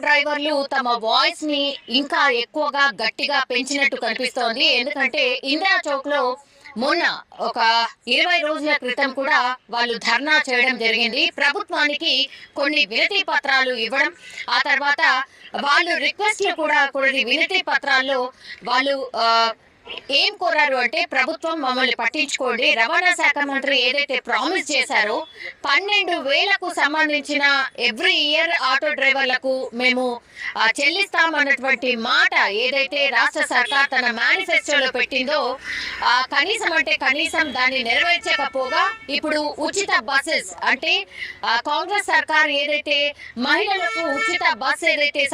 డ్రైవర్లు తమ వాయిస్ ని ఇంకా ఎక్కువగా గట్టిగా పెంచినట్టు కనిపిస్తోంది. ఎందుకంటే ఇందిరా చౌక్ లో మొన్న ఒక 20 రోజుల క్రితం కూడా వాళ్ళు ధర్నా చేయడం జరిగింది. ప్రభుత్వానికి కొన్ని వినతి పత్రాలు ఇవ్వడం, ఆ తర్వాత వాళ్ళు రిక్వెస్ట్లు కూడా కొన్ని వినతి పత్రాల్లో వాళ్ళు ఏం కోరారు అంటే, ప్రభుత్వం మమ్మల్ని పట్టించుకోండి, రవాణా శాఖ మంత్రి ఏదైతే ప్రామిస్ చేశారో 12,000కు సంబంధించిన ఎవ్రీ ఇయర్ ఆటో డ్రైవర్లకు మేము చెల్లిస్తామన్నటువంటి మాట ఏదైతే రాష్ట్ర సర్కార్ తన మేనిఫెస్టోలో పెట్టిందో కనీసం అంటే కనీసం దాన్ని నెరవేర్చకపోగా ఇప్పుడు ఉచిత బస్సెస్ అంటే కాంగ్రెస్ సర్కార్ ఏదైతే మహిళలకు ఉచిత బస్ ఏదైతే